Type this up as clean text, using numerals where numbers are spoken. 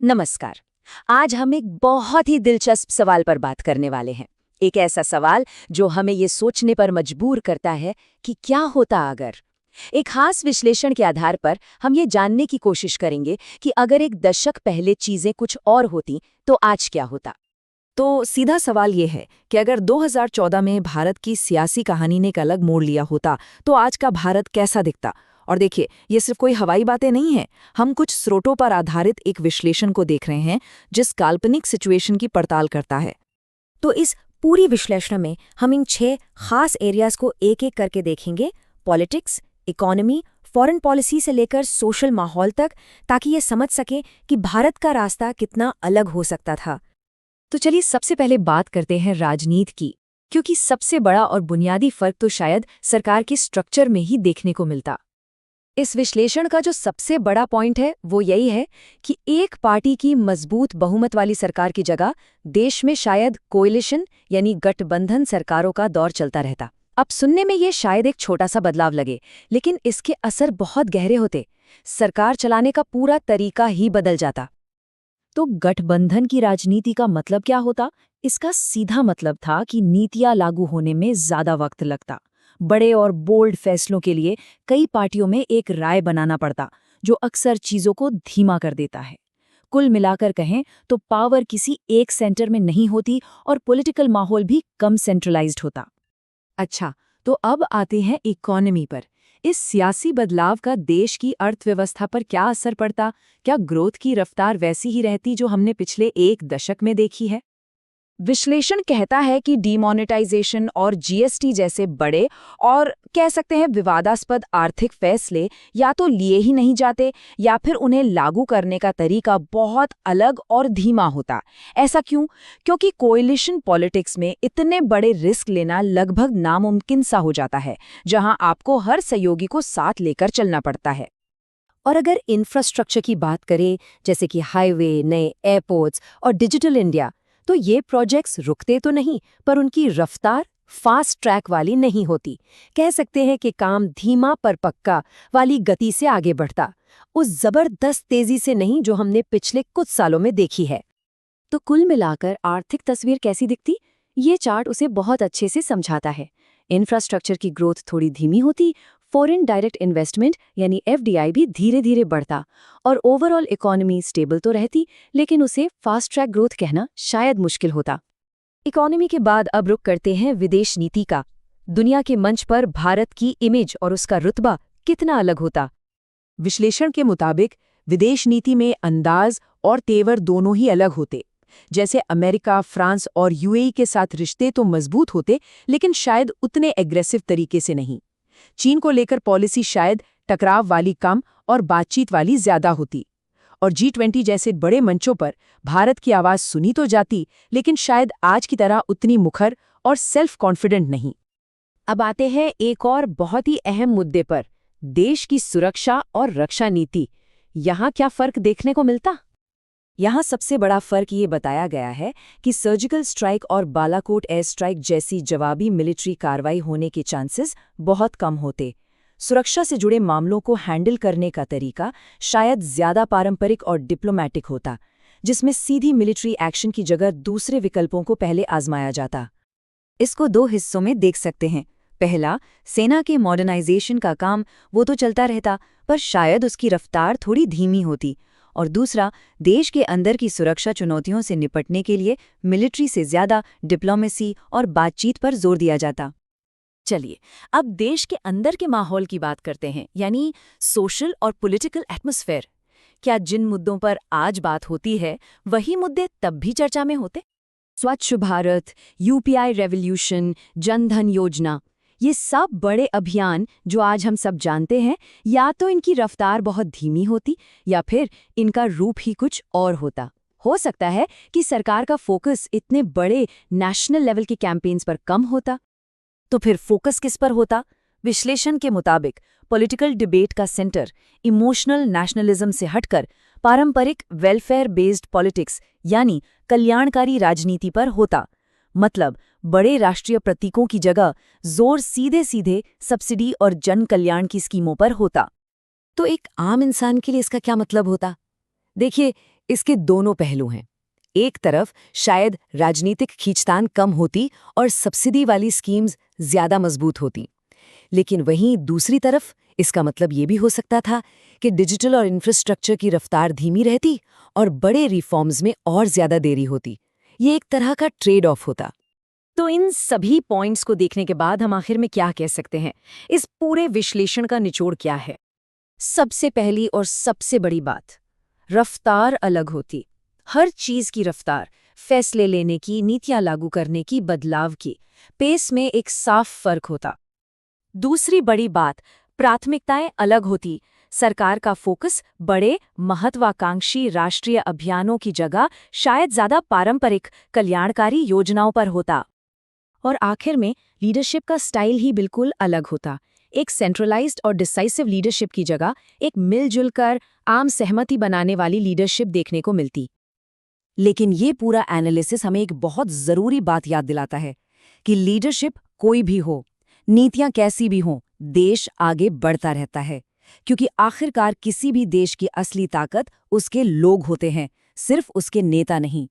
नमस्कार। आज हम एक बहुत ही दिलचस्प सवाल पर बात करने वाले हैं। एक ऐसा सवाल जो हमें ये सोचने पर मजबूर करता है कि क्या होता अगर। एक खास विश्लेषण के आधार पर हम ये जानने की कोशिश करेंगे कि अगर एक दशक पहले चीजें कुछ और होती तो आज क्या होता। तो सीधा सवाल ये है कि अगर 2014 में भारत की सियासी कहानी ने एक अलग मोड़ लिया होता तो आज का भारत कैसा दिखता। और देखिए, ये सिर्फ कोई हवाई बातें नहीं हैं। हम कुछ स्रोतों पर आधारित एक विश्लेषण को देख रहे हैं जिस काल्पनिक सिचुएशन की पड़ताल करता है। तो इस पूरी विश्लेषण में हम इन 6 खास एरियाज को एक एक करके देखेंगे। पॉलिटिक्स, इकोनॉमी, फॉरेन पॉलिसी से लेकर सोशल माहौल तक, ताकि ये समझ सकें कि भारत का रास्ता कितना अलग हो सकता था। तो चलिए सबसे पहले बात करते हैं राजनीति की, क्योंकि सबसे बड़ा और बुनियादी फर्क तो शायद सरकार के स्ट्रक्चर में ही देखने को मिलता। इस विश्लेषण का जो सबसे बड़ा पॉइंट है वो यही है कि एक पार्टी की मजबूत बहुमत वाली सरकार की जगह देश में शायद कोएलिशन यानी गठबंधन सरकारों का दौर चलता रहता। अब सुनने में ये शायद एक छोटा सा बदलाव लगे, लेकिन इसके असर बहुत गहरे होते। सरकार चलाने का पूरा तरीका ही बदल जाता। तो गठबंधन की राजनीति का मतलब क्या होता? इसका सीधा मतलब था कि नीतियां लागू होने में ज्यादा वक्त लगता। बड़े और बोल्ड फैसलों के लिए कई पार्टियों में एक राय बनाना पड़ता, जो अक्सर चीजों को धीमा कर देता है। कुल मिलाकर कहें तो पावर किसी एक सेंटर में नहीं होती और पॉलिटिकल माहौल भी कम सेंट्रलाइज्ड होता। अच्छा, तो अब आते हैं इकोनॉमी पर। इस सियासी बदलाव का देश की अर्थव्यवस्था पर क्या असर पड़ता? क्या ग्रोथ की रफ्तार वैसी ही रहती जो हमने पिछले एक दशक में देखी है? विश्लेषण कहता है कि डीमोनेटाइजेशन और जीएसटी जैसे बड़े और कह सकते हैं विवादास्पद आर्थिक फैसले या तो लिए ही नहीं जाते या फिर उन्हें लागू करने का तरीका बहुत अलग और धीमा होता। ऐसा क्यों? क्योंकि कोएलिशन पॉलिटिक्स में इतने बड़े रिस्क लेना लगभग नामुमकिन सा हो जाता है, जहां आपको हर सहयोगी को साथ लेकर चलना पड़ता है। और अगर इंफ्रास्ट्रक्चर की बात करें, जैसे कि हाईवे, नए एयरपोर्ट्स और डिजिटल इंडिया, तो ये प्रोजेक्ट्स रुकते तो नहीं, पर उनकी रफ्तार फास्ट ट्रैक वाली नहीं होती। कह सकते हैं कि काम धीमा पर पक्का वाली गति से आगे बढ़ता, उस जबरदस्त तेजी से नहीं जो हमने पिछले कुछ सालों में देखी है। तो कुल मिलाकर आर्थिक तस्वीर कैसी दिखती? ये चार्ट उसे बहुत अच्छे से समझाता है। इंफ्रास्ट्रक्चर की ग्रोथ थोड़ी धीमी होती, फॉरेन डायरेक्ट इन्वेस्टमेंट यानी एफडीआई भी धीरे धीरे बढ़ता और ओवरऑल इकोनॉमी स्टेबल तो रहती, लेकिन उसे फास्ट ट्रैक ग्रोथ कहना शायद मुश्किल होता। इकोनॉमी के बाद अब रुख करते हैं विदेश नीति का। दुनिया के मंच पर भारत की इमेज और उसका रुतबा कितना अलग होता? विश्लेषण के मुताबिक विदेश नीति में अंदाज और तेवर दोनों ही अलग होते। जैसे अमेरिका, फ्रांस और यूएई के साथ रिश्ते तो मजबूत होते, लेकिन शायद उतने एग्रेसिव तरीके से नहीं। चीन को लेकर पॉलिसी शायद टकराव वाली कम और बातचीत वाली ज्यादा होती। और G20 जैसे बड़े मंचों पर भारत की आवाज सुनी तो जाती, लेकिन शायद आज की तरह उतनी मुखर और सेल्फ कॉन्फिडेंट नहीं। अब आते हैं एक और बहुत ही अहम मुद्दे पर, देश की सुरक्षा और रक्षा नीति। यहाँ क्या फर्क देखने को मिलता? यहाँ सबसे बड़ा फर्क ये बताया गया है कि सर्जिकल स्ट्राइक और बालाकोट एयर स्ट्राइक जैसी जवाबी मिलिट्री कार्रवाई होने के चांसेस बहुत कम होते। सुरक्षा से जुड़े मामलों को हैंडल करने का तरीका शायद ज्यादा पारंपरिक और डिप्लोमैटिक होता, जिसमें सीधी मिलिट्री एक्शन की जगह दूसरे विकल्पों को पहले आजमाया जाता। इसको 2 हिस्सों में देख सकते हैं। पहला, सेना के मॉडर्नाइजेशन का काम वो तो चलता रहता, पर शायद उसकी रफ्तार थोड़ी धीमी होती। और दूसरा, देश के अंदर की सुरक्षा चुनौतियों से निपटने के लिए मिलिट्री से ज्यादा डिप्लोमेसी और बातचीत पर जोर दिया जाता। चलिए, अब देश के अंदर के माहौल की बात करते हैं, यानी सोशल और पॉलिटिकल एटमॉस्फेयर। क्या जिन मुद्दों पर आज बात होती है वही मुद्दे तब भी चर्चा में होते? स्वच्छ भारत, यूपीआई रेवोल्यूशन, जन धन योजना, ये सब बड़े अभियान जो आज हम सब जानते हैं, या तो इनकी रफ्तार बहुत धीमी होती या फिर इनका रूप ही कुछ और होता। हो सकता है कि सरकार का फोकस इतने बड़े नेशनल लेवल के कैंपेन्स पर कम होता। तो फिर फोकस किस पर होता? विश्लेषण के मुताबिक पॉलिटिकल डिबेट का सेंटर इमोशनल नेशनलिज्म से हटकर पारंपरिक वेलफेयर बेस्ड पॉलिटिक्स यानी कल्याणकारी राजनीति पर होता। मतलब बड़े राष्ट्रीय प्रतीकों की जगह जोर सीधे सीधे सब्सिडी और जन कल्याण की स्कीमों पर होता। तो एक आम इंसान के लिए इसका क्या मतलब होता? देखिए, इसके दोनों पहलू हैं। एक तरफ शायद राजनीतिक खींचतान कम होती और सब्सिडी वाली स्कीम्स ज्यादा मजबूत होती, लेकिन वहीं दूसरी तरफ इसका मतलब ये भी हो सकता था कि डिजिटल और इंफ्रास्ट्रक्चर की रफ्तार धीमी रहती और बड़े रिफॉर्म्स में और ज्यादा देरी होती। ये एक तरह का ट्रेड ऑफ होता। तो इन सभी पॉइंट्स को देखने के बाद हम आखिर में क्या कह सकते हैं? इस पूरे विश्लेषण का निचोड़ क्या है? सबसे पहली और सबसे बड़ी बात, रफ्तार अलग होती। हर चीज की रफ्तार, फैसले लेने की, नीतियां लागू करने की, बदलाव की, पेस में एक साफ फर्क होता। दूसरी बड़ी बात, प्राथमिकताएं अलग होती। सरकार का फोकस बड़े महत्वाकांक्षी राष्ट्रीय अभियानों की जगह शायद ज्यादा पारंपरिक कल्याणकारी योजनाओं पर होता। और आखिर में लीडरशिप का स्टाइल ही बिल्कुल अलग होता। एक सेंट्रलाइज्ड और डिसाइसिव लीडरशिप की जगह एक मिलजुल कर आम सहमति बनाने वाली लीडरशिप देखने को मिलती। लेकिन ये पूरा एनालिसिस हमें एक बहुत जरूरी बात याद दिलाता है कि लीडरशिप कोई भी हो, नीतियां कैसी भी हों, देश आगे बढ़ता रहता है, क्योंकि आखिरकार किसी भी देश की असली ताकत उसके लोग होते हैं, सिर्फ उसके नेता नहीं।